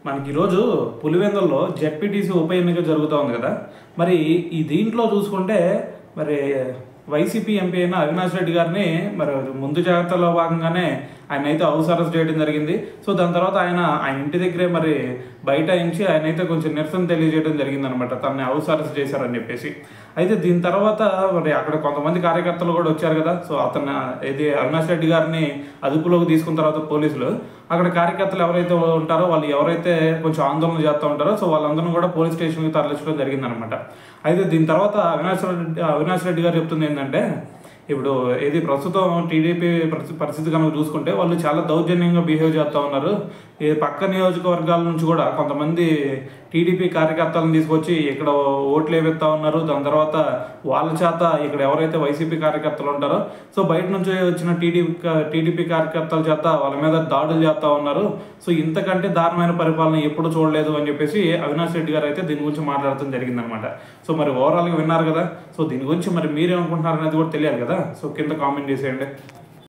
మనకి ఈరోజు పులివెందుల్లో జెడ్పీటీసీ ఉప ఎన్నిక జరుగుతూ ఉంది కదా. మరి ఈ దీంట్లో చూసుకుంటే మరి వైసీపీ ఎంపీ అయిన అవినాష్ రెడ్డి గారిని మరి ముందు జాగ్రత్తలో భాగంగానే ఆయన అయితే హౌస్ అరెస్ట్ చేయడం జరిగింది. సో దాని తర్వాత ఆయన ఇంటి దగ్గరే మరి బయట నుంచి ఆయన అయితే కొంచెం నిరసన తెలియజేయడం జరిగిందనమాట, తనని హౌస్ అరెస్ట్ చేశారని చెప్పేసి. అయితే దీని తర్వాత మరి అక్కడ కొంతమంది కార్యకర్తలు కూడా వచ్చారు కదా. సో అవినాష్ రెడ్డి గారిని అదుపులోకి తీసుకున్న తర్వాత పోలీసులు అక్కడ కార్యకర్తలు ఎవరైతే ఉంటారో వాళ్ళు ఎవరైతే కొంచెం ఆందోళన చేస్తూ ఉంటారో సో వాళ్ళందరినీ కూడా పోలీస్ స్టేషన్కి తరలించడం జరిగిందనమాట. అయితే దీని తర్వాత అవినాష్ రెడ్డి గారు చెప్తుంది ఏంటంటే, ఇప్పుడు ప్రస్తుతం టీడీపీ పరిస్థితి కనుక చూసుకుంటే వాళ్ళు చాలా దౌర్జన్యంగా బిహేవ్ చేస్తూ ఉన్నారు. ఈ పక్క నియోజకవర్గాల నుంచి కూడా కొంతమంది టీడీపీ కార్యకర్తలను తీసుకొచ్చి ఇక్కడ ఓట్లు వేపిస్తూ ఉన్నారు. దాని తర్వాత వాళ్ళ చేత ఇక్కడ ఎవరైతే వైసీపీ కార్యకర్తలు ఉంటారో సో బయట నుంచి వచ్చిన టీడీపీ కార్యకర్తల చేత వాళ్ళ మీద దాడులు చేస్తూ ఉన్నారు. సో ఇంతకంటే దారుణమైన పరిపాలన ఎప్పుడు చూడలేదు అని చెప్పేసి అవినాష్ రెడ్డి గారు అయితే దీని గురించి మాట్లాడటం జరిగిందనమాట. సో మరి ఓవరాల్గా విన్నారు కదా. సో దీని గురించి మరి మీరేమనుకుంటున్నారు అనేది కూడా తెలియాలి కదా. సో కింద కామెంట్ చేసేయండి.